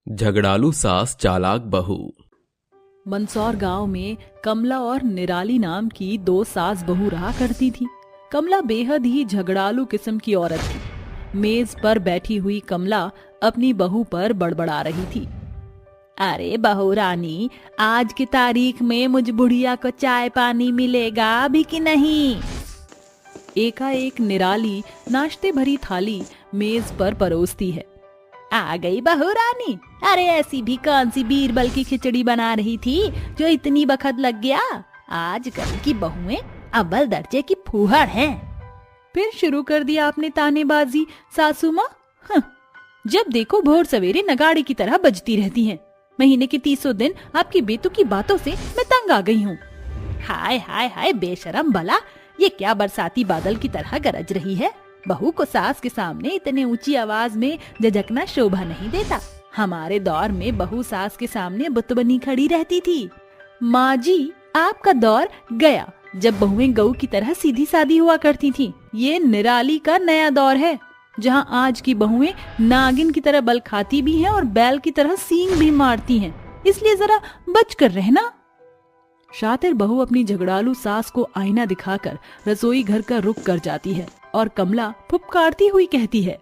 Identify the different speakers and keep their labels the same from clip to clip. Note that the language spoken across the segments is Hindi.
Speaker 1: झगड़ालू सास चालाक बहू।
Speaker 2: मंदसौर गांव में कमला और निराली नाम की दो सास बहू रहा करती थी। कमला बेहद ही झगड़ालू किस्म की औरत थी। मेज पर बैठी हुई कमला अपनी बहू पर बड़बड़ा रही थी। अरे बहू रानी, आज की तारीख में मुझ बुढ़िया को चाय पानी मिलेगा भी कि नहीं? एकाएक निराली नाश्ते भरी थाली मेज पर परोसती है। आ गई बहू रानी। अरे ऐसी भी कौन सी बीरबल की खिचड़ी बना रही थी जो इतनी बखत लग गया? आजकल की बहुएं अव्वल दर्जे की फूहड़ हैं। फिर शुरू कर दिया आपने तानेबाजी सासू माँ। जब देखो भोर सवेरे नगाड़े की तरह बजती रहती हैं। महीने के 30 दिन आपकी बेतुकी बातों से मैं तंग आ गई हूँ। हाय हाय हाय बेशरम भला, ये क्या बरसाती बादल की तरह गरज रही है? बहू को सास के सामने इतने ऊंची आवाज में झिझकना शोभा नहीं देता। हमारे दौर में बहू सास के सामने बुत बनी खड़ी रहती थी। माँ जी, आपका दौर गया जब बहुएं गऊ की तरह सीधी सादी हुआ करती थीं। ये निराली का नया दौर है, जहाँ आज की बहुएं नागिन की तरह बल खाती भी हैं और बैल की तरह सींग भी मारती हैं। इसलिए जरा बच कर रहना। शातिर बहू अपनी झगड़ालू सास को आईना दिखाकर रसोई घर का रुख कर जाती है और कमला फुफकारती हुई कहती है,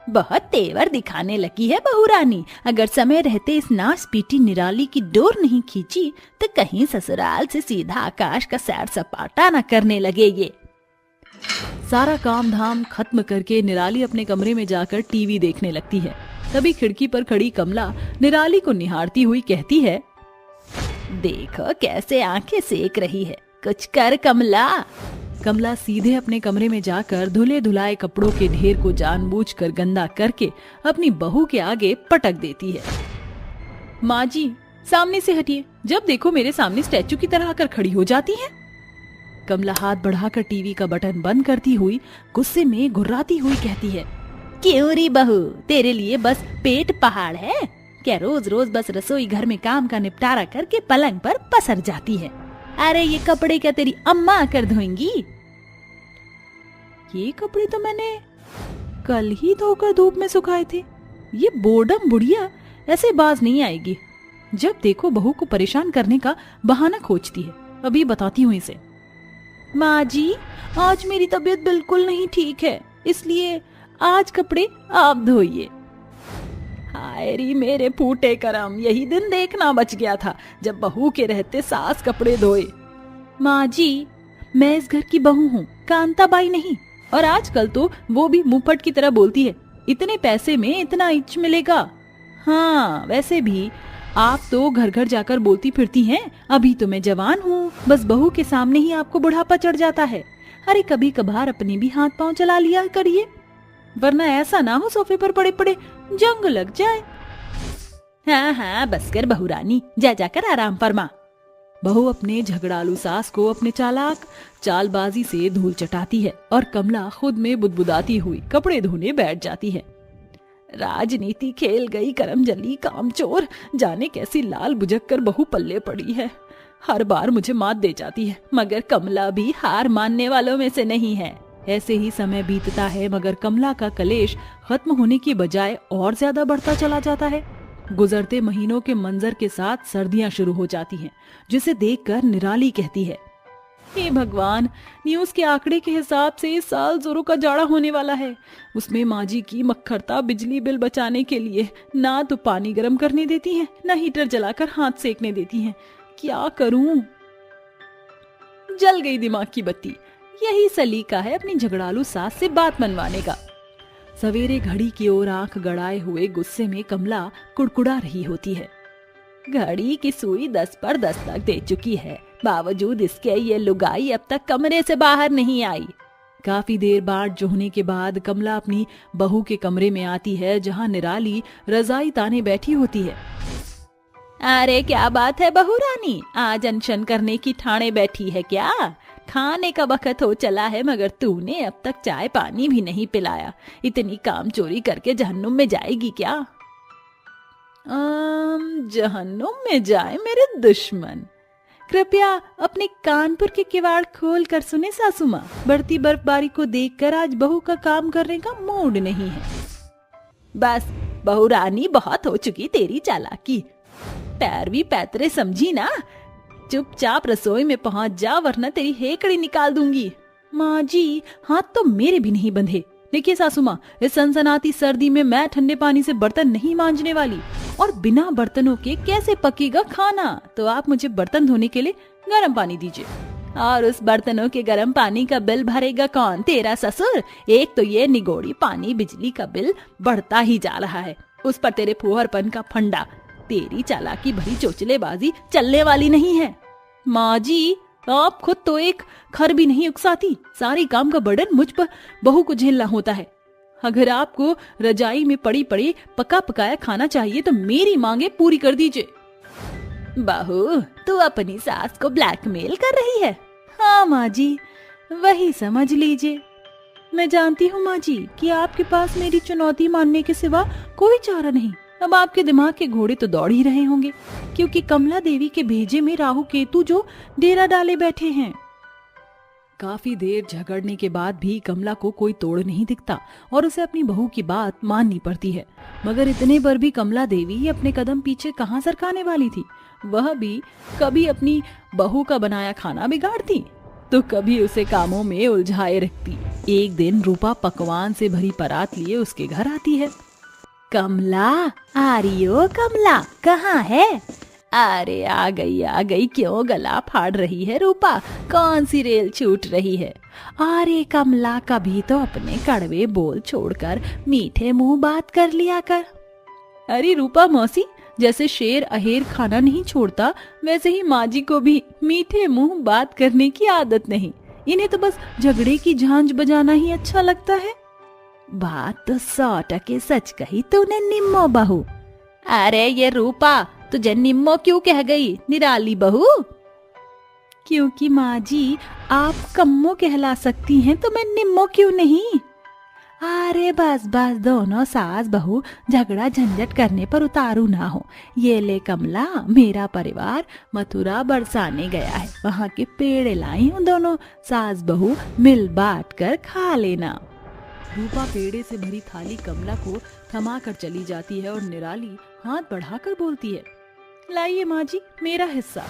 Speaker 2: बहुत तेवर दिखाने लगी है बहू रानी। अगर समय रहते इस नास पीटी निराली की डोर नहीं खींची तो कहीं ससुराल से सीधा आकाश का सैर सपाटा न करने लगे ये। सारा काम धाम खत्म करके निराली अपने कमरे में जाकर टीवी देखने लगती है। तभी खिड़की पर खड़ी कमला निराली को निहारती हुई कहती है, देखो कैसे आंखें सेक रही है, कुछ कर कमला। कमला सीधे अपने कमरे में जाकर धुले धुलाए कपड़ों के ढेर को जानबूझकर गंदा करके अपनी बहू के आगे पटक देती है। माँ जी, सामने से हटिए, जब देखो मेरे सामने स्टैचू की तरह आकर खड़ी हो जाती हैं। कमला हाथ बढ़ाकर टीवी का बटन बंद करती हुई गुस्से में घुर्राती हुई कहती है, क्यों री बहू, तेरे लिए बस पेट पहाड़ है क्या? रोज रोज बस रसोई घर में काम का निपटारा करके पलंग पर पसर जाती है। अरे ये कपड़े क्या तेरी अम्मा आकर धोएंगी? ये कपड़े तो मैंने कल ही धोकर धूप में सुखाए थे। ये बोर्डम बुढ़िया ऐसे बाज नहीं आएगी। जब देखो बहू को परेशान करने का बहाना खोजती है। अभी बताती हूँ इसे। माँ जी, आज मेरी तबीयत बिल्कुल नहीं ठीक है, इसलिए आज कपड़े आप धोइए। हाय री मेरे फूटे करम, यही दिन देखना बच गया था जब बहू के रहते सास कपड़े धोए। माँ जी, मैं इस घर की बहू हूँ, कांताबाई नहीं। और आजकल तो वो भी मुंहफट की तरह बोलती है, इतने पैसे में इतना इंच मिलेगा। हाँ, वैसे भी आप तो घर घर जाकर बोलती फिरती हैं, अभी तो मैं जवान हूँ, बस बहू के सामने ही आपको बुढ़ापा चढ़ जाता है। अरे कभी कभार अपने भी हाथ पांव चला लिया करिए, वरना ऐसा ना हो सोफे पर पड़े पड़े जंग लग जाए। हाँ हाँ बस कर बहू रानी, जा जाकर आराम फरमा। बहू अपने झगड़ालू सास को अपने चालाक चालबाजी से धूल चटाती है और कमला खुद में बुदबुदाती हुई कपड़े धोने बैठ जाती है। राजनीति खेल गई करमजली कामचोर, जाने कैसी लाल बुझक कर बहू पल्ले पड़ी है। हर बार मुझे मात दे जाती है, मगर कमला भी हार मानने वालों में से नहीं है। ऐसे ही समय बीतता है, मगर कमला का कलेश खत्म होने की बजाय और ज्यादा बढ़ता चला जाता है। गुजरते महीनों के मंजर के साथ सर्दियां शुरू हो जाती हैं, जिसे देखकर निराली कहती है, हे भगवान, न्यूज के आंकड़े के हिसाब से इस साल जोरों का जाड़ा होने वाला है। उसमें माँ जी की मक्खरता बिजली बिल बचाने के लिए ना तो पानी गर्म करने देती हैं, ना हीटर जलाकर हाथ सेकने देती हैं। क्या करूं? जल गई दिमाग की बत्ती। यही सलीका है अपनी झगड़ालू सास से बात मनवाने का। सवेरे घड़ी की ओर आंख गड़ाए हुए गुस्से में कमला कुड़कुड़ा रही होती है। घड़ी की सुई 10 पर 10 तक दे चुकी है, बावजूद इसके ये लुगाई अब तक कमरे से बाहर नहीं आई। काफी देर बाट जोहने के बाद कमला अपनी बहू के कमरे में आती है, जहां निराली रजाई ताने बैठी होती है। अरे क्या बात है बहू रानी, आज अनशन करने की ठाणे बैठी है क्या? खाने का वक्त हो चला है, मगर तूने अब तक चाय पानी भी नहीं पिलाया। इतनी काम चोरी करके जहन्नुम में जाएगी क्या? जहन्नुम में जाए मेरे दुश्मन। कृपया अपने कानपुर के किवाड़ खोल कर सुने सासू माँ, बढ़ती बर्फबारी को देखकर आज बहू का काम करने का मूड नहीं है। बस बहू रानी, बहुत हो चुकी तेरी चालाकी। पैरवी पैतरे समझी ना, चुपचाप रसोई में पहुंच जा वरना तेरी हेकड़ी निकाल दूंगी। माँ जी, हाथ तो मेरे भी नहीं बंधे। देखिए सासू माँ, इस सनसनाती सर्दी में मैं ठंडे पानी से बर्तन नहीं मांजने वाली, और बिना बर्तनों के कैसे पकेगा खाना। तो आप मुझे बर्तन धोने के लिए गर्म पानी दीजिए। और उस बर्तनों के गर्म पानी का बिल भरेगा कौन? तेरा ससुर। एक तो ये निगोड़ी पानी बिजली का बिल बढ़ता ही जा रहा है, उस पर तेरे फुहरपन का फंडा। तेरी चालाकी भरी चोचलेबाजी चलने वाली नहीं है। माँ जी, आप खुद तो एक खर भी नहीं उकसाती, सारी काम का बर्डन मुझ पर बहू को झेलना होता है। अगर आपको रजाई में पड़ी पड़ी पका पकाया खाना चाहिए तो मेरी मांगे पूरी कर दीजिए। बहू, तू अपनी सास को ब्लैकमेल कर रही है? हाँ माँ जी, वही समझ लीजिए। मैं जानती हूँ माँ जी कि आपके पास मेरी चुनौती मानने के सिवा कोई चारा नहीं। अब आपके दिमाग के घोड़े तो दौड़ ही रहे होंगे, क्योंकि कमला देवी के भेजे में राहु केतु जो डेरा डाले बैठे हैं। काफी देर झगड़ने के बाद भी कमला को कोई तोड़ नहीं दिखता और उसे अपनी बहू की बात माननी पड़ती है। मगर इतने पर भी कमला देवी अपने कदम पीछे कहाँ सरकाने वाली थी। वह भी कभी अपनी बहू का बनाया खाना बिगाड़ती तो कभी उसे कामों में उलझाए रखती। एक दिन रूपा पकवान से भरी परात लिए उसके घर आती है। कमला, आ रही हो कमला, कहाँ है? अरे आ गई। क्यों गला फाड़ रही है रूपा? कौन सी रेल छूट रही है? अरे कमला, कभी तो अपने कड़वे बोल छोड़कर मीठे मुंह बात कर लिया कर। अरे रूपा मौसी, जैसे शेर अहेर खाना नहीं छोड़ता, वैसे ही माँ जी को भी मीठे मुंह बात करने की आदत नहीं। इन्हें तो बस झगड़े की झांझ बजाना ही अच्छा लगता है। बात तो 100% सच कही तूने निम्मो बहू। अरे ये रूपा, तुझे निम्मो क्यों कह गई, निराली बहू? क्योंकि माँ जी आप कम्मो कहला सकती हैं तो मैं निम्मो क्यों नहीं? अरे बस बस, दोनों सास बहू झगड़ा झंझट करने पर उतारू ना हो। ये ले कमला, मेरा परिवार मथुरा बरसाने गया है, वहाँ के पेड़े लाई हूँ, दोनों सास बहू मिल बांट कर खा लेना। रूपा पेड़े से भरी थाली कमला को थमा कर चली जाती है और निराली हाथ बढ़ाकर बोलती है, लाइए माँ जी मेरा हिस्सा।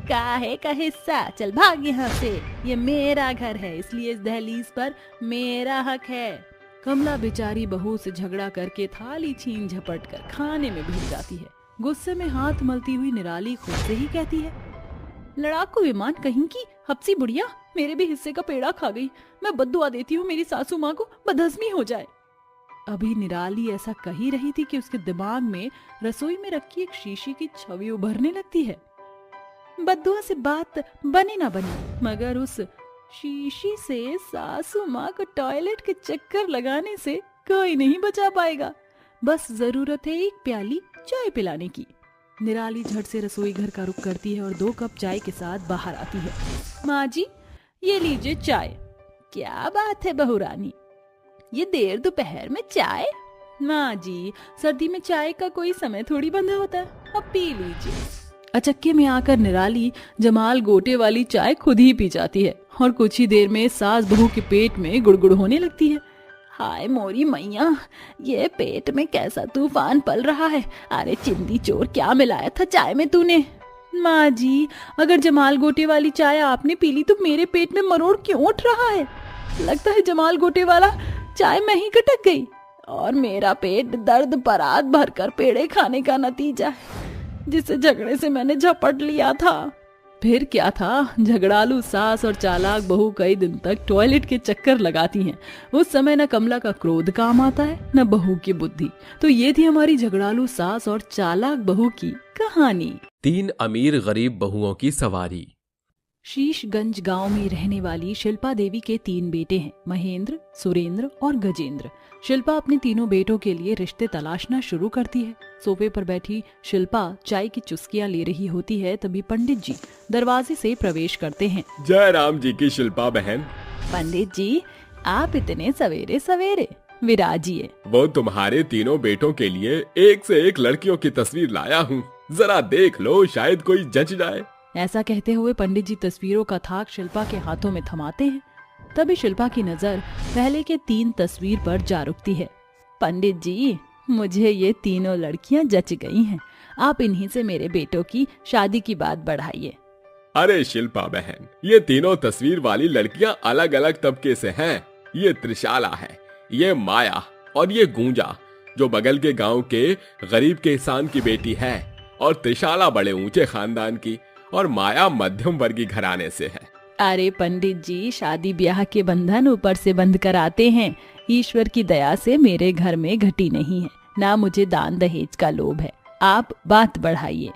Speaker 2: काहे का हिस्सा? चल भाग यहाँ से, ये मेरा घर है, इसलिए इस दहलीज पर मेरा हक है। कमला बेचारी बहू से झगड़ा करके थाली छीन झपट कर खाने में भिड़ जाती है। गुस्से में हाथ मलती हुई निराली खुद से ही कहती है, लड़ाकू विमान कहीं की हपसी बुढ़िया, मेरे भी हिस्से का पेड़ा खा गई। मैं बद्दुआ देती हूँ मेरी सासू माँ को बदहजमी हो जाए। अभी निराली ऐसा कह ही रही थी कि उसके दिमाग में रसोई में रखी एक शीशी की छवि उभरने लगती है। बद्दुआ से बात बने ना बने, मगर उस शीशी से सासू माँ को टॉयलेट के चक्कर लगाने से कोई नहीं बचा पाएगा। बस जरूरत है एक प्याली चाय पिलाने की। निराली झट से रसोई घर का रुख करती है और 2 कप चाय के साथ बाहर आती है। माँ जी, ये लीजिए चाय। क्या बात है बहू रानी, ये देर दोपहर में चाय? माँ जी, सर्दी में चाय का कोई समय थोड़ी बंधा होता है, अब पी लीजिए। अचक्के में आकर निराली जमाल गोटे वाली चाय खुद ही पी जाती है और कुछ ही देर में सास बहू के पेट में गुड़गुड़ होने लगती है। हाय मोरी मैया, ये पेट में कैसा तूफान पल रहा है। अरे चिंदी चोर, क्या मिलाया था चाय में तूने? माँ जी, अगर जमाल गोटे वाली चाय आपने पी ली तो मेरे पेट में मरोड़ क्यों उठ रहा है? लगता है जमाल गोटे वाला चाय में ही कटक गई और मेरा पेट दर्द परात भरकर पेड़े खाने का नतीजा है, जिसे झगड़े से मैंने झपट लिया था। फिर क्या था, झगड़ालू सास और चालाक बहू कई दिन तक टॉयलेट के चक्कर लगाती हैं। उस समय न कमला का क्रोध काम आता है न बहू की बुद्धि। तो ये थी हमारी झगड़ालू सास और चालाक बहू की कहानी।
Speaker 1: 3 अमीर गरीब बहुओं की सवारी।
Speaker 2: शीशगंज गांव में रहने वाली शिल्पा देवी के 3 बेटे हैं, महेंद्र, सुरेंद्र और गजेंद्र। शिल्पा अपने तीनों बेटों के लिए रिश्ते तलाशना शुरू करती है। सोफे पर बैठी शिल्पा चाय की चुस्कियां ले रही होती है, तभी पंडित जी दरवाजे से प्रवेश करते हैं।
Speaker 3: जय राम जी की शिल्पा बहन।
Speaker 2: पंडित जी, आप इतने सवेरे सवेरे विराजिए।
Speaker 3: वो तुम्हारे तीनों बेटों के लिए एक से एक लड़कियों की तस्वीर लाया हूँ, जरा देख लो, शायद कोई जच जाए।
Speaker 2: ऐसा कहते हुए पंडित जी तस्वीरों का थाक शिल्पा के हाथों में थमाते हैं। तभी शिल्पा की नजर पहले के 3 तस्वीर पर जा रुकती है। पंडित जी, मुझे ये तीनों लड़कियां जच गई हैं। आप इन्हीं से मेरे बेटों की शादी की बात बढ़ाइए।
Speaker 3: अरे शिल्पा बहन, ये तीनों तस्वीर वाली लड़कियां अलग अलग तबके से हैं। ये त्रिशाला है, ये माया और ये गूंजा जो बगल के गांव के गरीब किसान की बेटी है। और त्रिशाला बड़े ऊंचे खानदान की और माया मध्यम वर्गीय घराने से है।
Speaker 2: अरे पंडित जी, शादी ब्याह के बंधन ऊपर से बंध कर आते हैं। ईश्वर की दया से मेरे घर में घटी नहीं है, ना मुझे दान दहेज का लोभ है। आप बात बढ़ाइए।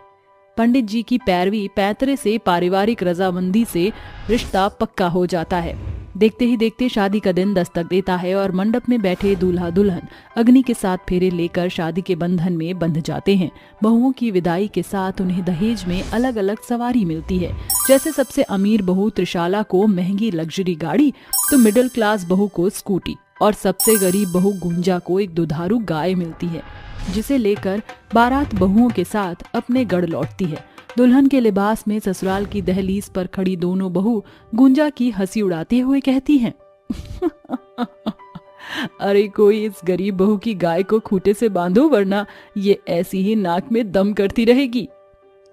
Speaker 2: पंडित जी की पैरवी पैतरे से पारिवारिक रजामंदी से रिश्ता पक्का हो जाता है। देखते ही देखते शादी का दिन दस्तक देता है और मंडप में बैठे दूल्हा दुल्हन अग्नि के साथ फेरे लेकर शादी के बंधन में बंध जाते हैं। बहुओं की विदाई के साथ उन्हें दहेज में अलग अलग सवारी मिलती है। जैसे सबसे अमीर बहू त्रिशाला को महंगी लग्जरी गाड़ी, तो मिडिल क्लास बहू को स्कूटी और सबसे गरीब बहू गुंजा को एक दुधारू गाय मिलती है, जिसे लेकर बारात बहुओं के साथ अपने गढ़ लौटती है। दुल्हन के लिबास में ससुराल की दहलीज पर खड़ी दोनों बहू गुंजा की हंसी उड़ाते हुए कहती हैं, अरे कोई इस गरीब बहू की गाय को खूंटे से बांधो, वरना ये ऐसी ही नाक में दम करती रहेगी।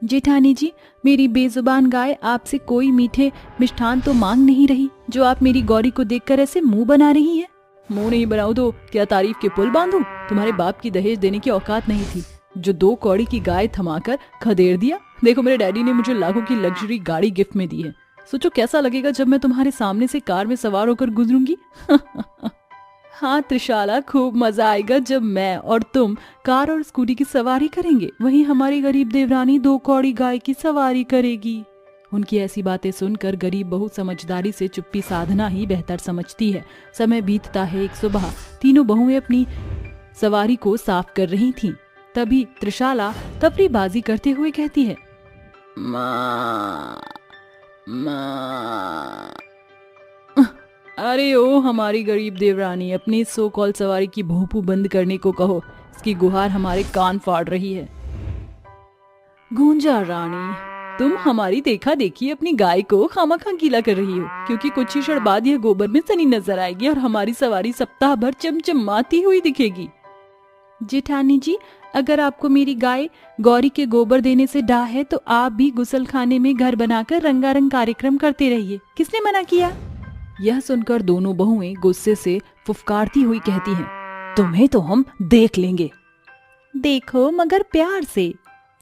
Speaker 2: जेठानी जी, मेरी बेजुबान गाय आपसे कोई मीठे मिष्ठान तो मांग नहीं रही, जो आप मेरी गौरी को देखकर ऐसे मुंह बना रही हैं। मुंह नहीं बनाऊं तो क्या तारीफ के पुल बांधूं? तुम्हारे बाप की दहेज देने की औकात नहीं थी, जो 2 कौड़ी की गाय थमाकर खदेड़ दिया। देखो, मेरे डैडी ने मुझे लाखों की लग्जरी गाड़ी गिफ्ट में दी है। सोचो कैसा लगेगा जब मैं तुम्हारे सामने से कार में सवार होकर गुजरूंगी। हाँ त्रिशाला, खूब मजा आएगा जब मैं और तुम कार और स्कूटी की सवारी करेंगे, वहीं हमारी गरीब देवरानी 2 कौड़ी गाय की सवारी करेगी। उनकी ऐसी बातें सुनकर गरीब बहू समझदारी से चुप्पी साधना ही बेहतर समझती है। समय बीतता है। एक सुबह तीनों बहुएं अपनी सवारी को साफ कर रही थीं। तभी त्रिशाला तफरीबाजी करते हुए कहती है, माँ। अरे ओ हमारी गरीब देवरानी, अपनी सो कॉल सवारी की भोंपू बंद करने को कहो, इसकी गुहार हमारे कान फाड़ रही है। गूंजा रानी, तुम हमारी देखा देखी अपनी गाय को खामखा गीला कर रही हो, क्योंकि कुछ ही क्षण बाद यह गोबर में सनी नजर आएगी और हमारी सवारी सप्ताह भर चमचमाती हुई दिखेगी। जेठानी जी, अगर आपको मेरी गाय गौरी के गोबर देने से डाह है तो आप भी गुसल खाने में घर बनाकर रंगारंग कार्यक्रम करते रहिए, किसने मना किया? यह सुनकर दोनों बहुएं गुस्से से फुफकारती हुई कहती हैं, तुम्हें तो हम देख लेंगे। देखो मगर प्यार से।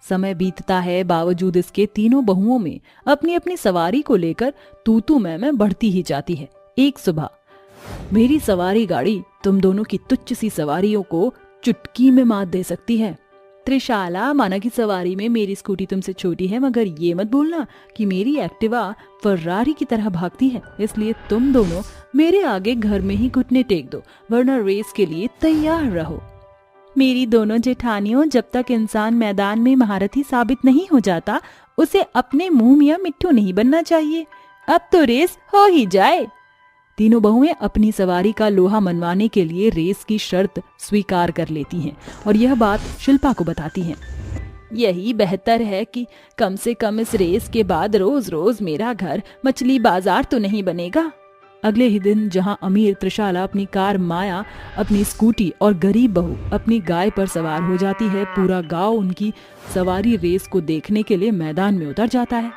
Speaker 2: समय बीतता है, बावजूद इसके तीनों बहुओं में अपनी अपनी सवारी को लेकर तू मैं बढ़ती ही जाती है। एक सुबह मेरी सवारी गाड़ी तुम दोनों की तुच्छ सी सवारियों को चुटकी में मात दे सकती है। त्रिशाला, माना की सवारी में मेरी स्कूटी तुमसे छोटी है, मगर ये मत भूलना कि मेरी एक्टिवा फर्रारी की तरह भागती है, इसलिए तुम दोनों मेरे आगे घर में ही घुटने टेक दो, वरना रेस के लिए तैयार रहो। मेरी दोनों जेठानियों, जब तक इंसान मैदान में महारथी साबित नहीं हो जाता, उसे अपने मुंह मियां मिट्ठू नहीं बनना चाहिए। अब तो रेस हो ही जाए। तीनों बहुएं अपनी सवारी का लोहा मनवाने के लिए रेस की शर्त स्वीकार कर लेती हैं और यह बात शिल्पा को बताती हैं। यही बेहतर है कि कम से कम इस रेस के बाद रोज रोज मेरा घर मछली बाजार तो नहीं बनेगा। अगले ही दिन जहां अमीर त्रिशाला अपनी कार, माया अपनी स्कूटी और गरीब बहू अपनी गाय पर सवार हो जाती है, पूरा गांव उनकी सवारी रेस को देखने के लिए मैदान में उतर जाता है।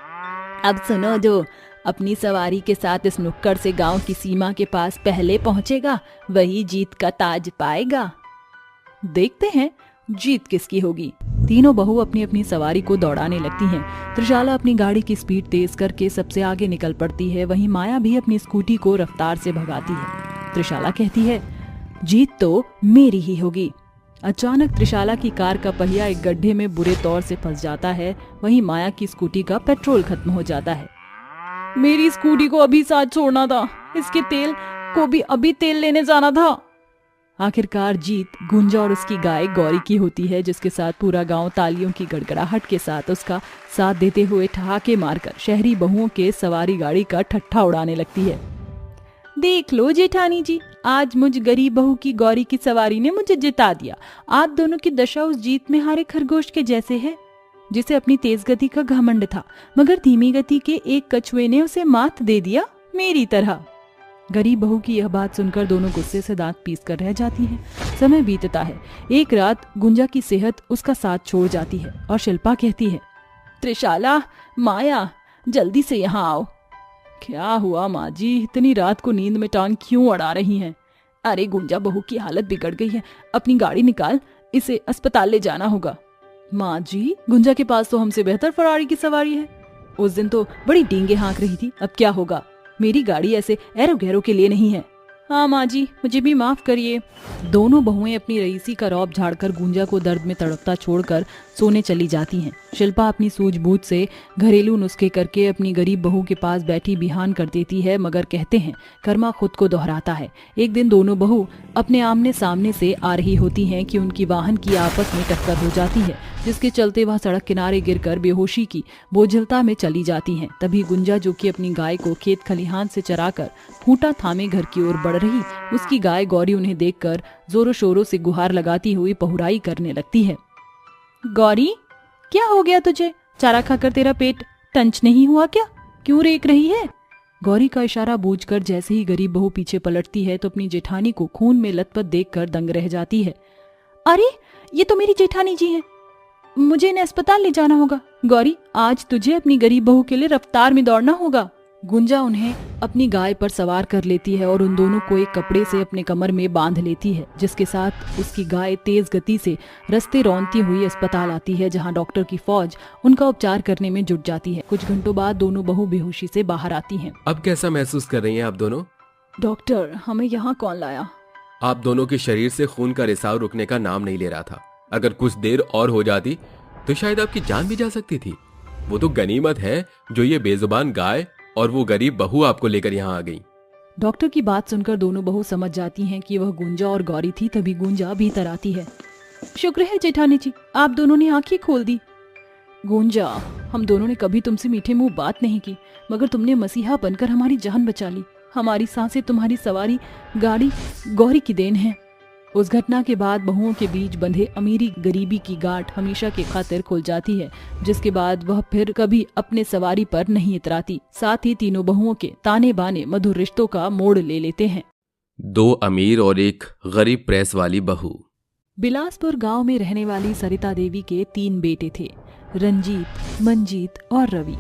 Speaker 2: अब सुनो, जो अपनी सवारी के साथ इस नुक्कड़ से गांव की सीमा के पास पहले पहुंचेगा, वही जीत का ताज पाएगा। देखते हैं जीत किसकी होगी। तीनों बहू अपनी अपनी सवारी को दौड़ाने लगती हैं। त्रिशाला अपनी गाड़ी की स्पीड तेज करके सबसे आगे निकल पड़ती है, वहीं माया भी अपनी स्कूटी को रफ्तार से भगाती है। त्रिशाला कहती है, जीत तो मेरी ही होगी। अचानक त्रिशाला की कार का पहिया एक गड्ढे में बुरे तौर से फंस जाता है, वहीं माया की स्कूटी का पेट्रोल खत्म हो जाता है। मेरी स्कूटी को अभी साथ छोड़ना था, इसके तेल को भी अभी तेल लेने जाना था। आखिरकार जीत गुंजा और उसकी गाय गौरी की होती है, जिसके साथ पूरा गांव तालियों की गड़गड़ाहट के साथ उसका साथ देते हुए ठहाके मारकर शहरी बहुओं के सवारी गाड़ी का ठट्ठा उड़ाने लगती है। देख लो जेठानी जी, आज मुझ गरीब बहू की गौरी की सवारी ने मुझे जिता दिया। आप दोनों की दशा उस जीत में हारे खरगोश के जैसे है, जिसे अपनी तेज गति का घमंड था, मगर धीमी गति के एक कछुए ने उसे मात दे दिया, मेरी तरह। गरीब बहू की यह बात सुनकर दोनों गुस्से से दांत पीस कर रह जाती हैं। समय बीतता है। एक रात गुंजा की सेहत उसका साथ छोड़ जाती है और शिल्पा कहती है, त्रिशाला, माया, जल्दी से यहाँ आओ। क्या हुआ माँ जी, इतनी रात को नींद में टांग क्यों अड़ा रही हैं? अरे गुंजा बहू की हालत बिगड़ गई है, अपनी गाड़ी निकाल, इसे अस्पताल ले जाना होगा। माँ जी, गुंजा के पास तो हमसे बेहतर फरारी की सवारी है। उस दिन तो बड़ी डींगे हाँक रही थी, अब क्या होगा? मेरी गाड़ी ऐसे एरो गैरो के लिए नहीं है। हाँ माँ जी, मुझे भी माफ करिए। दोनों बहुएं अपनी रईसी का रौब झाड़कर गुंजा को दर्द में तड़पता छोड़कर सोने चली जाती हैं। शिल्पा अपनी सूझबूझ से घरेलू नुस्खे करके अपनी गरीब बहू के पास बैठी बिहान कर देती है, मगर कहते हैं कर्मा खुद को दोहराता है। एक दिन दोनों बहू अपने आमने सामने से आ रही होती हैं कि उनकी वाहन की आपस में टक्कर हो जाती है, जिसके चलते वह सड़क किनारे गिरकर बेहोशी की बोझलता में चली जाती हैं। तभी गुंजा, जो कि अपनी गाय को खेत खलिहान से चराकर खूंटा थामे घर की ओर बढ़ रही, उसकी गाय गौरी उन्हें देखकर जोरों शोरों से गुहार लगाती हुई पहुराई करने लगती है। गौरी, क्या हो गया तुझे? चारा खाकर तेरा पेट टंच नहीं हुआ क्या? क्यों रेक रही है? गौरी का इशारा बूझकर जैसे ही गरीब बहू पीछे पलटती है तो अपनी जेठानी को खून में लथपथ देखकर दंग रह जाती है। अरे, ये तो मेरी जेठानी जी हैं। मुझे इन्हें अस्पताल ले जाना होगा। गौरी, आज तुझे अपनी गरीब बहू के लिए रफ्तार में दौड़ना होगा। गुंजा उन्हें अपनी गाय पर सवार कर लेती है और उन दोनों को एक कपड़े से अपने कमर में बांध लेती है, जिसके साथ उसकी गाय तेज गति से रास्ते रौंदती हुई अस्पताल आती है, जहां डॉक्टर की फौज उनका उपचार करने में जुट जाती है। कुछ घंटों बाद दोनों बहू बेहोशी से बाहर आती हैं।
Speaker 1: अब कैसा महसूस कर रही हैं आप दोनों?
Speaker 2: डॉक्टर, हमें यहाँ कौन लाया?
Speaker 1: आप दोनों के शरीर से खून का रिसाव रुकने का नाम नहीं ले रहा था। अगर कुछ देर और हो जाती तो शायद आपकी जान भी जा सकती थी। वो तो गनीमत है जो ये बेजुबान गाय और वो गरीब बहू आपको लेकर यहाँ आ गई।
Speaker 2: डॉक्टर की बात सुनकर दोनों बहू समझ जाती हैं कि वह गुंजा और गौरी थी। तभी गुंजा भीतर आती है। शुक्र है जेठानी जी, आप दोनों ने आंखें खोल दी। गुंजा, हम दोनों ने कभी तुमसे मीठे मुंह बात नहीं की, मगर तुमने मसीहा बनकर हमारी जान बचा ली। हमारी सांसें तुम्हारी सवारी गाड़ी गौरी की देन है। उस घटना के बाद बहुओं के बीच बंधे अमीरी गरीबी की गांठ हमेशा की खातिर खुल जाती है, जिसके बाद वह फिर कभी अपने सवारी पर नहीं इतराती। साथ ही तीनों बहुओं के ताने बाने मधुर रिश्तों का मोड़ ले लेते हैं।
Speaker 1: 2 अमीर और एक गरीब प्रेस वाली बहू।
Speaker 2: बिलासपुर गांव में रहने वाली सरिता देवी के 3 बेटे थे, रंजीत, मंजीत और रवि।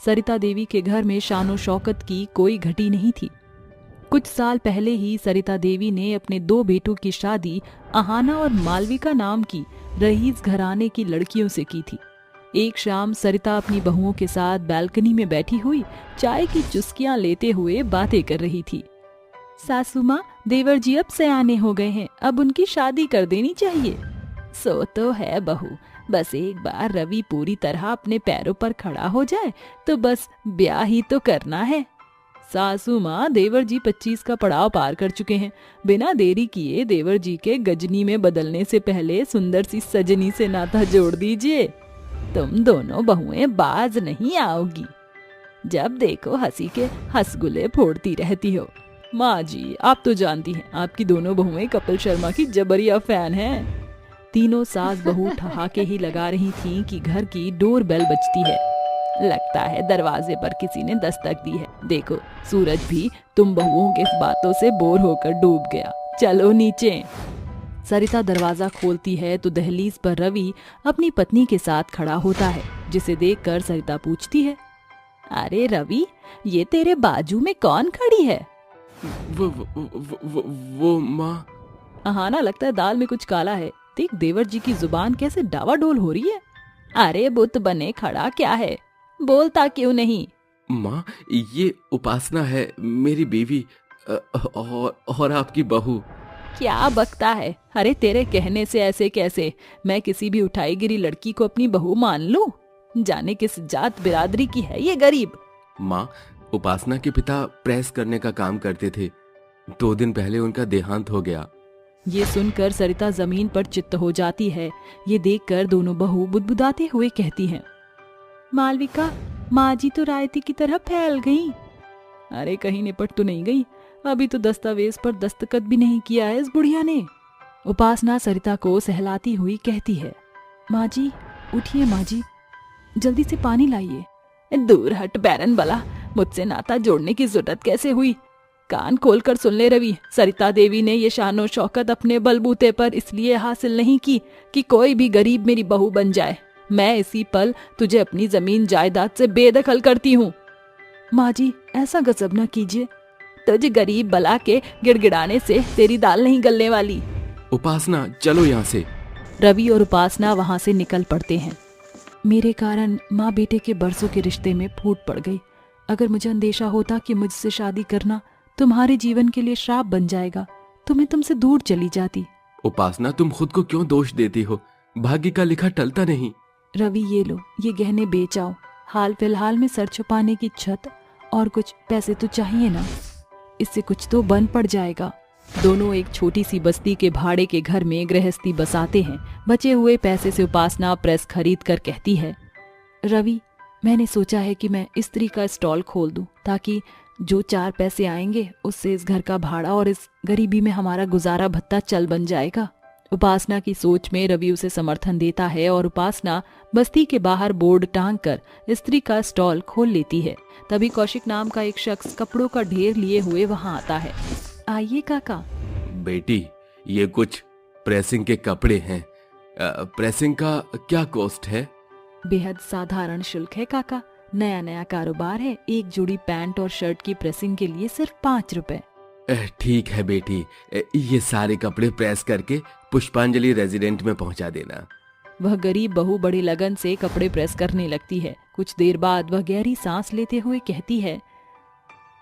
Speaker 2: सरिता देवी के घर में शानो शौकत की कोई घटी नहीं थी। कुछ साल पहले ही सरिता देवी ने अपने 2 बेटों की शादी आहाना और मालविका नाम की रईस घराने की लड़कियों से की थी। एक शाम सरिता अपनी बहुओं के साथ बालकनी में बैठी हुई चाय की चुस्कियां लेते हुए बातें कर रही थी। सासू माँ, देवर जी अब सयाने हो गए हैं, अब उनकी शादी कर देनी चाहिए। सो तो है बहू, बस एक बार रवि पूरी तरह अपने पैरों पर खड़ा हो जाए तो बस ब्याह ही तो करना है। सासू माँ, देवर जी 25 का पड़ाव पार कर चुके हैं। बिना देरी किए देवर जी के गजनी में बदलने से पहले सुंदर सी सजनी से नाता जोड़ दीजिए। तुम दोनों बहुएं बाज नहीं आओगी। जब देखो हंसी के हंसगुले फोड़ती रहती हो। माँ जी, आप तो जानती हैं आपकी दोनों बहुएं कपिल शर्मा की जबरिया फैन हैं। तीनों सास बहू ठहाके ही लगा रही थीं कि घर की डोर बेल बजती है। लगता है दरवाजे पर किसी ने दस्तक दी है। देखो, सूरज भी तुम बहुओं के बातों से बोर होकर डूब गया। चलो नीचे। सरिता दरवाजा खोलती है तो दहलीज पर रवि अपनी पत्नी के साथ खड़ा होता है, जिसे देखकर सरिता पूछती है, अरे रवि, ये तेरे बाजू में कौन खड़ी है?
Speaker 1: वो माँ।
Speaker 2: आहाना, लगता है दाल में कुछ काला है। देख देवर जी की जुबान कैसे डावाडोल हो रही है। अरे बुत बने खड़ा क्या है, बोलता क्यों नहीं?
Speaker 1: माँ, ये उपासना है, मेरी बीवी और आपकी बहू।
Speaker 2: क्या बकता है? अरे तेरे कहने से ऐसे कैसे मैं किसी भी उठाई गिरी लड़की को अपनी बहू मान लूं? जाने किस जात बिरादरी की है ये गरीब।
Speaker 1: माँ, उपासना के पिता प्रेस करने का काम करते थे। 2 दिन पहले उनका देहांत हो गया।
Speaker 2: ये सुनकर सरिता जमीन पर चित्त हो जाती है। ये देखकर दोनों बहू बुदबुदाते हुए कहती हैं, मालविका, माँ जी तो रायती की तरह फैल गई। अरे कहीं निपट तो नहीं गई? अभी तो दस्तावेज पर दस्तखत भी नहीं किया है इस बुढ़िया ने। उपासना सरिता को सहलाती हुई कहती है, माँ जी उठिए, माँ जी जल्दी से पानी लाइए। दूर हट बैरन बला, मुझसे नाता जोड़ने की जरूरत कैसे हुई? कान खोलकर सुन ले रवि, सरिता देवी ने ये शानो शौकत अपने बलबूते पर इसलिए हासिल नहीं की कि कोई भी गरीब मेरी बहू बन जाए। मैं इसी पल तुझे अपनी जमीन जायदाद से बेदखल करती हूँ। माँ जी, ऐसा गजब न कीजिए, तुझे गरीब बला के गिड़गिड़ाने से तेरी दाल नहीं गलने वाली।
Speaker 1: उपासना, चलो यहाँ से।
Speaker 2: रवि और उपासना वहां से निकल पड़ते हैं। मेरे कारण माँ बेटे के बरसों के रिश्ते में फूट पड़ गई। अगर मुझे अंदेशा होता कि मुझसे शादी करना तुम्हारे जीवन के लिए श्राप बन जाएगा तो मैं तुमसे दूर चली जाती।
Speaker 1: उपासना, तुम खुद को क्यों दोष देती हो? भाग्य का लिखा टलता नहीं।
Speaker 2: रवि, ये लो, ये गहने बेच आओ। हाल फिलहाल में सर छुपाने की छत और कुछ पैसे तो चाहिए ना, इससे कुछ तो बन पड़ जाएगा। दोनों एक छोटी सी बस्ती के भाड़े के घर में गृहस्थी बसाते हैं। बचे हुए पैसे से उपासना प्रेस खरीद कर कहती है, रवि, मैंने सोचा है कि मैं इस्त्री का स्टॉल खोल दूं ताकि जो 4 पैसे आएंगे उससे इस घर का भाड़ा और इस गरीबी में हमारा गुजारा भत्ता चल बन जाएगा। उपासना की सोच में रवि उसे समर्थन देता है और उपासना बस्ती के बाहर बोर्ड टांग कर स्त्री का स्टॉल खोल लेती है। तभी कौशिक नाम का एक शख्स कपड़ों का ढेर लिए हुए वहां आता है। आइए काका।
Speaker 1: बेटी, ये कुछ प्रेसिंग के कपड़े हैं। प्रेसिंग का क्या कॉस्ट है?
Speaker 2: बेहद साधारण शुल्क है काका, नया नया कारोबार है। एक जोड़ी पैंट और शर्ट की प्रेसिंग के लिए सिर्फ 5 रुपए।
Speaker 1: ठीक है बेटी, ये सारे कपड़े प्रेस करके पुष्पांजलि रेजिडेंट में पहुंचा देना।
Speaker 2: वह गरीब बहू बड़ी लगन से कपड़े प्रेस करने लगती है। कुछ देर बाद वह गहरी सांस लेते हुए कहती है,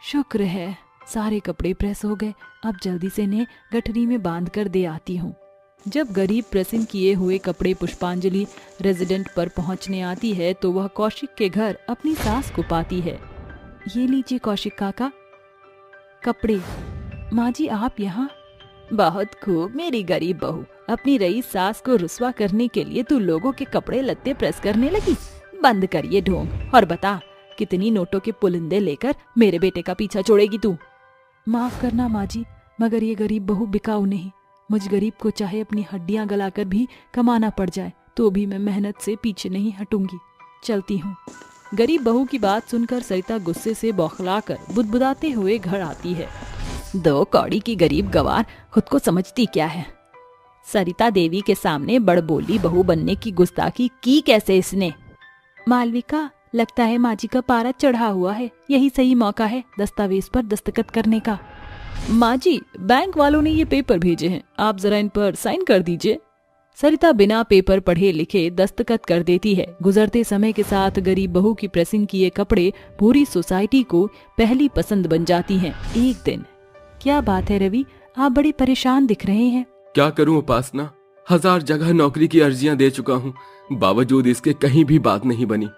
Speaker 2: शुक्र है सारे कपड़े प्रेस हो गए, अब जल्दी से इन्हें गठरी में बांध कर दे आती हूँ। जब गरीब प्रेसिंग किए हुए कपड़े पुष्पांजलि रेजिडेंट पर पहुंचने आती है तो वह कौशिक के घर अपनी सास को पाती है। ये लीजिए कौशिक काका कपड़े। माँ जी, आप यहाँ? बहुत खूब मेरी गरीब बहू, अपनी रईस सास को रुस्वा करने के लिए तू लोगों के कपड़े लत्ते प्रेस करने लगी। बंद कर ये ढोंग और बता, कितनी नोटों के पुलिंदे लेकर मेरे बेटे का पीछा छोड़ेगी तू? माफ करना माँ जी, मगर ये गरीब बहू बिकाऊ नहीं। मुझ गरीब को चाहे अपनी हड्डियां गलाकर भी कमाना पड़ जाए तो भी मैं मेहनत से पीछे नहीं हटूंगी। चलती हूँ। गरीब बहू की बात सुनकर सरिता गुस्से से बौखलाकर बुदबुदाते हुए घर आती है। 2 कौड़ी की गरीब गवार खुद को समझती क्या है? सरिता देवी के सामने बड़बोली बहू बनने की गुस्ताखी की कैसे इसने? मालविका, लगता है माँ जी का पारा चढ़ा हुआ है, यही सही मौका है दस्तावेज पर दस्तखत करने का। माँ जी, बैंक वालों ने ये पेपर भेजे हैं, आप जरा इन पर साइन कर दीजिए। सरिता बिना पेपर पढ़े लिखे दस्तखत कर देती है। गुजरते समय के साथ गरीब बहू की प्रेसिंग किए कपड़े पूरी सोसाइटी को पहली पसंद बन जाती हैं। एक दिन, क्या बात है रवि, आप बड़े परेशान दिख रहे हैं।
Speaker 1: क्या करूं उपासना, 1000 जगह नौकरी की अर्जियां दे चुका हूं, बावजूद इसके कहीं भी बात नहीं बनी।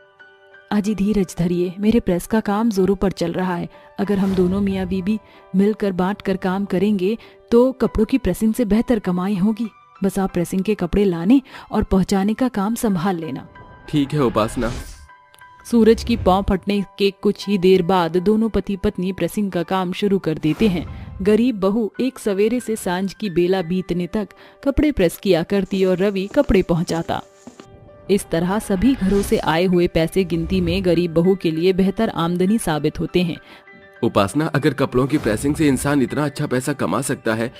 Speaker 2: अजी धीरज धरिए, मेरे प्रेस का काम जोरों पर चल रहा है। अगर हम दोनों मियाँ बीबी मिलकर बांट कर काम करेंगे तो कपड़ों की प्रेसिंग से बेहतर कमाई होगी। बस आप प्रेसिंग के कपड़े लाने और पहुंचाने का काम संभाल लेना।
Speaker 1: ठीक है उपासना।
Speaker 2: सूरज की पौ फटने के कुछ ही देर बाद दोनों पति पत्नी प्रेसिंग का काम शुरू कर देते हैं। गरीब बहू एक सवेरे से सांझ की बेला बीतने तक कपड़े प्रेस किया करती और रवि कपड़े पहुंचाता। इस तरह सभी घरों से आए हुए पैसे गिनती में गरीब बहू के लिए बेहतर आमदनी साबित होते हैं।
Speaker 1: उपासना, अगर कपड़ों की प्रेसिंग से इंसान इतना अच्छा पैसा कमा सकता है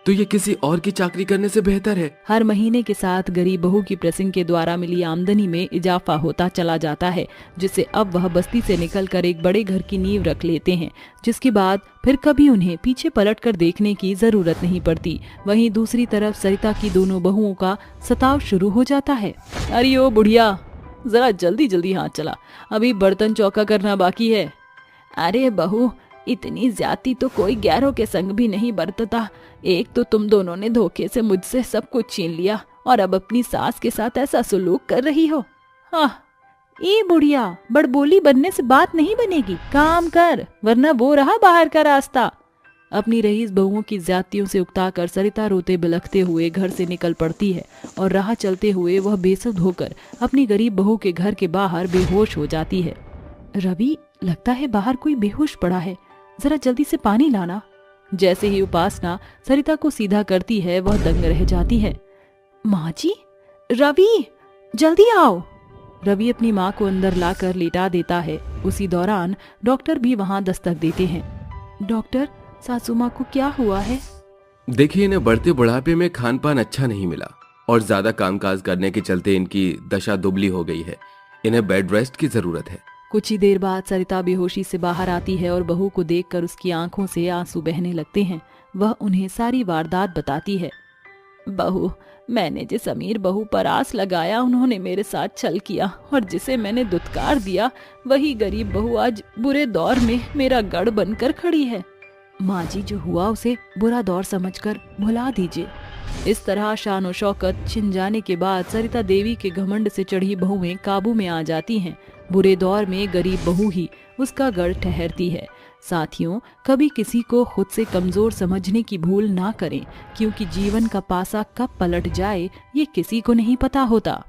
Speaker 1: तो ये किसी और की चाकरी करने से बेहतर है।
Speaker 2: हर महीने के साथ गरीब बहू की प्रेसिंग के द्वारा मिली आमदनी में इजाफा होता चला जाता है, जिससे अब वह बस्ती से निकलकर एक बड़े घर की नींव रख लेते हैं, जिसके बाद फिर कभी उन्हें पीछे पलटकर देखने की जरूरत नहीं पड़ती। वहीं दूसरी तरफ सरिता की दोनों बहुओं का सताव शुरू हो जाता है। अरे ओ बुढ़िया, जरा जल्दी जल्दी हाथ चला, अभी बर्तन चौका करना बाकी है। अरे बहू, इतनी ज्यादती तो कोई गैरों के संग भी नहीं बरतता। एक तो तुम दोनों ने धोखे से मुझसे सब कुछ छीन लिया और अब अपनी सास के साथ ऐसा सुलूक कर रही हो। हाँ, ये बुढ़िया, बड़बोली बनने से बात नहीं बनेगी, काम कर, वरना वो रहा बाहर का रास्ता। अपनी रईस बहुओं की ज्यादतियों से उकताकर सरिता रोते बिलखते हुए घर से निकल पड़ती है और राह चलते हुए वह बेसुध होकर अपनी गरीब बहू के घर के बाहर बेहोश हो जाती है। रवि, लगता है बाहर कोई बेहोश पड़ा है, जरा जल्दी से पानी लाना। जैसे ही उपासना सरिता को सीधा करती है वह दंग रह जाती है। माँ जी, रवि जल्दी आओ। रवि अपनी माँ को अंदर लाकर लेटा देता है। उसी दौरान डॉक्टर भी वहाँ दस्तक देते हैं। डॉक्टर, सासू माँ को क्या हुआ है?
Speaker 1: देखिए, इन्हें बढ़ते बुढ़ापे में खान पान अच्छा नहीं मिला और ज्यादा कामकाज करने के चलते इनकी दशा दुबली हो गई है। इन्हें बेड रेस्ट की जरूरत है।
Speaker 2: कुछ ही देर बाद सरिता बेहोशी से बाहर आती है और बहू को देखकर उसकी आंखों से आंसू बहने लगते हैं। वह उन्हें सारी वारदात बताती है। बहू, मैंने जिस अमीर बहू पर आस लगाया उन्होंने मेरे साथ छल किया, और जिसे मैंने दुत्कार दिया वही गरीब बहू आज बुरे दौर में मेरा गढ़ बनकर खड़ी है। माँ जी, जो हुआ उसे बुरा दौर समझकर भुला दीजिए। इस तरह शान और शौकत छिन जाने के बाद सरिता देवी के घमंड से चढ़ी बहुएं काबू में आ जाती हैं। बुरे दौर में गरीब बहू ही उसका गढ़ ठहरती है। साथियों, कभी किसी को खुद से कमजोर समझने की भूल ना करें, क्योंकि जीवन का पासा कब पलट जाए ये किसी को नहीं पता होता।